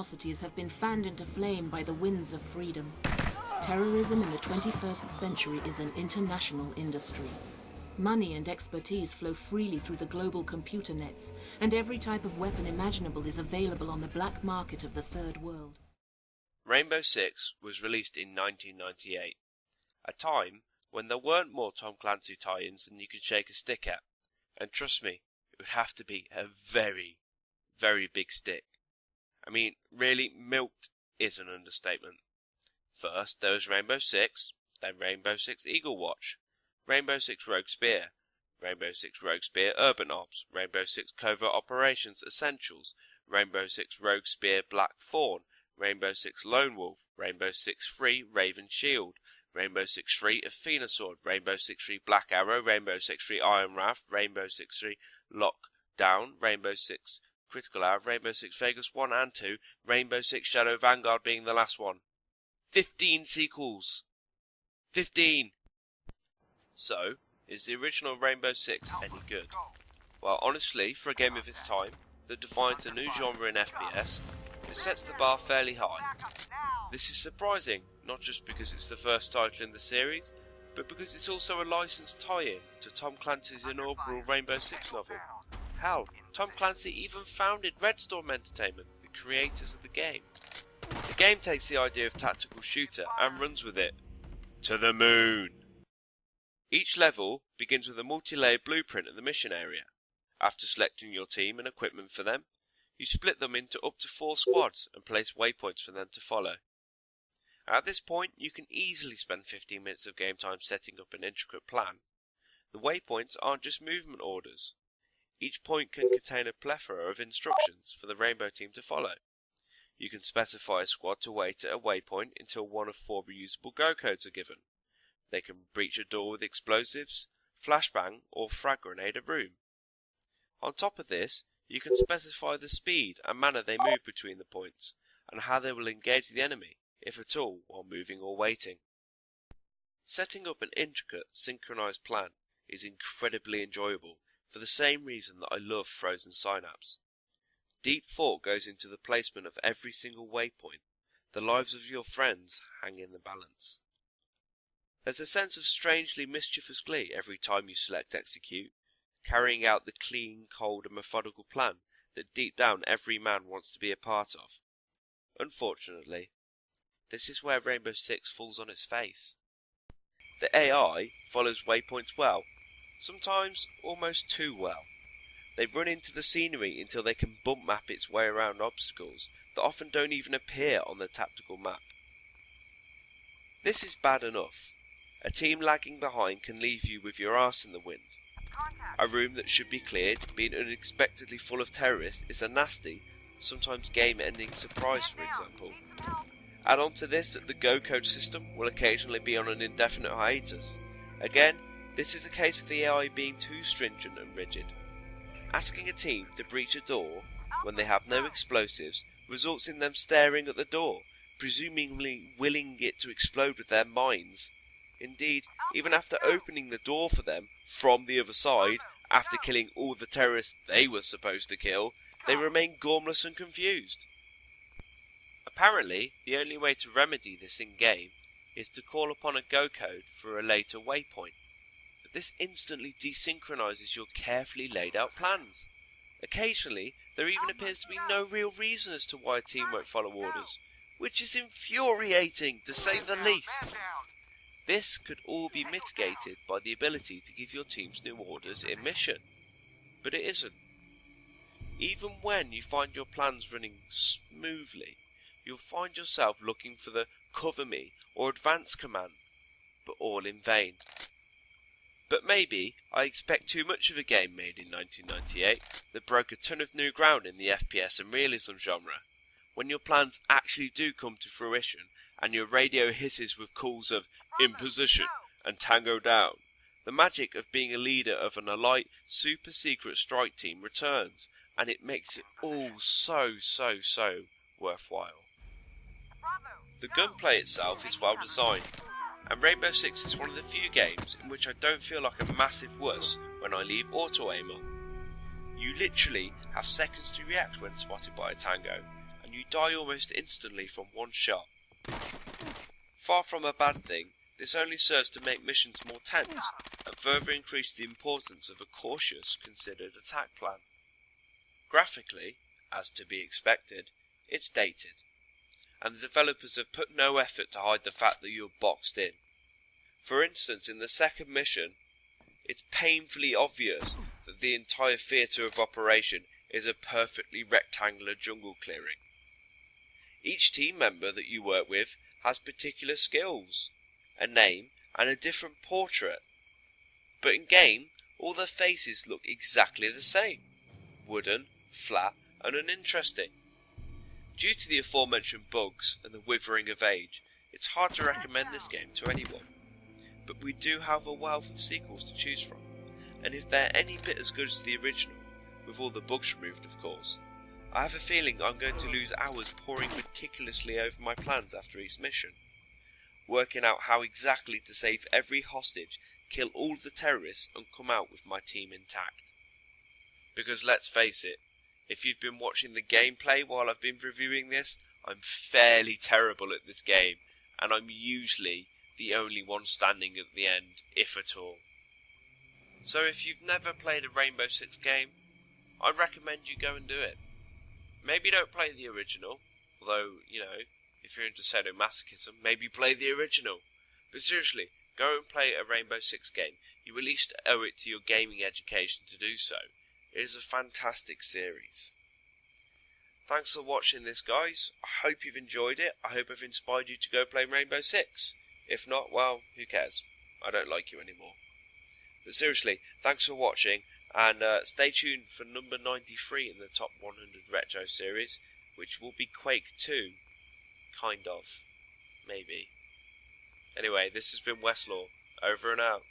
atrocities have been fanned into flame by the winds of freedom. Terrorism in the 21st century is an international industry. Money and expertise flow freely through the global computer nets, and every type of weapon imaginable is available on the black market of the Third World. Rainbow Six was released in 1998, a time when there weren't more Tom Clancy tie-ins than you could shake a stick at. And trust me, it would have to be a very, very big stick. I mean, really, milked is an understatement. First, there was Rainbow Six, then Rainbow Six Eagle Watch, Rainbow Six Rogue Spear, Rainbow Six Rogue Spear Urban Ops, Rainbow Six Covert Operations Essentials, Rainbow Six Rogue Spear Black Fawn, Rainbow Six Lone Wolf, Rainbow Six Free Raven Shield, Rainbow Six Free Athena Sword, Rainbow Six Free Black Arrow, Rainbow Six Free Iron Wrath, Rainbow Six Free Lockdown, Rainbow Six Critical Hour, Rainbow Six Vegas 1 and 2, Rainbow Six Shadow Vanguard being the last one. 15 sequels! 15! So, is the original Rainbow Six any good? Well, honestly, for a game of its time, that defines a new genre in FPS, it sets the bar fairly high. This is surprising, not just because it's the first title in the series, but because it's also a licensed tie-in to Tom Clancy's inaugural Rainbow Six novel. Hell, Tom Clancy even founded Red Storm Entertainment, the creators of the game. The game takes the idea of tactical shooter and runs with it to the moon. Each level begins with a multi-layered blueprint of the mission area. After selecting your team and equipment for them, you split them into up to 4 squads and place waypoints for them to follow. At this point, you can easily spend 15 minutes of game time setting up an intricate plan. The waypoints aren't just movement orders. Each point can contain a plethora of instructions for the Rainbow team to follow. You can specify a squad to wait at a waypoint until one of 4 reusable go codes are given. They can breach a door with explosives, flashbang, or frag grenade a room. On top of this, you can specify the speed and manner they move between the points, and how they will engage the enemy, if at all, while moving or waiting. Setting up an intricate, synchronized plan is incredibly enjoyable, for the same reason that I love Frozen Synapse. Deep thought goes into the placement of every single waypoint. The lives of your friends hang in the balance. There's a sense of strangely mischievous glee every time you select execute, carrying out the clean, cold and methodical plan that deep down every man wants to be a part of. Unfortunately, this is where Rainbow Six falls on its face. The AI follows waypoints well, sometimes almost too well. They run into the scenery until they can bump map its way around obstacles that often don't even appear on the tactical map. This is bad enough. A team lagging behind can leave you with your arse in the wind. A room that should be cleared, being unexpectedly full of terrorists, is a nasty, sometimes game-ending surprise, for example. Add on to this that the go code system will occasionally be on an indefinite hiatus. Again, this is a case of the AI being too stringent and rigid. Asking a team to breach a door when they have no explosives results in them staring at the door, presumably willing it to explode with their minds. Indeed, even after opening the door for them from the other side, after killing all the terrorists they were supposed to kill, they remain gormless and confused. Apparently, the only way to remedy this in-game is to call upon a go code for a later waypoint. But this instantly desynchronizes your carefully laid out plans. Occasionally, there even appears to be no real reason as to why a team won't follow orders, which is infuriating to say the least. This could all be mitigated by the ability to give your teams new orders in mission, but it isn't. Even when you find your plans running smoothly, you'll find yourself looking for the cover me or advance command, but all in vain. But maybe I expect too much of a game made in 1998 that broke a ton of new ground in the FPS and realism genre. When your plans actually do come to fruition and your radio hisses with calls of "in position" and "tango down," the magic of being a leader of an elite super secret strike team returns, and it makes it all so worthwhile. The gunplay itself is well designed, and Rainbow Six is one of the few games in which I don't feel like a massive wuss when I leave auto aim on. You literally have seconds to react when spotted by a tango, and you die almost instantly from one shot. Far from a bad thing, this only serves to make missions more tense and further increase the importance of a cautious, considered attack plan. Graphically, as to be expected, it's dated, and the developers have put no effort to hide the fact that you're boxed in. For instance, in the second mission, it's painfully obvious that the entire theatre of operation is a perfectly rectangular jungle clearing. Each team member that you work with has particular skills, a name and a different portrait, but in game all their faces look exactly the same, wooden, flat and uninteresting. Due to the aforementioned bugs and the withering of age, it's hard to recommend this game to anyone, but we do have a wealth of sequels to choose from, and if they're any bit as good as the original, with all the bugs removed of course, I have a feeling I'm going to lose hours poring meticulously over my plans after each mission, working out how exactly to save every hostage, kill all the terrorists and come out with my team intact. Because let's face it, if you've been watching the gameplay while I've been reviewing this, I'm fairly terrible at this game, and I'm usually the only one standing at the end, if at all. So if you've never played a Rainbow Six game, I'd recommend you go and do it. Maybe don't play the original, although, if you're into sadomasochism, maybe play the original. But seriously, go and play a Rainbow Six game. You at least owe it to your gaming education to do so. It is a fantastic series. Thanks for watching this, guys. I hope you've enjoyed it. I hope I've inspired you to go play Rainbow Six. If not, well, who cares? I don't like you anymore. But seriously, thanks for watching, and stay tuned for number 93 in the Top 100 Retro series, which will be Quake 2. Kind of. Maybe. Anyway, this has been Westloar. Over and out.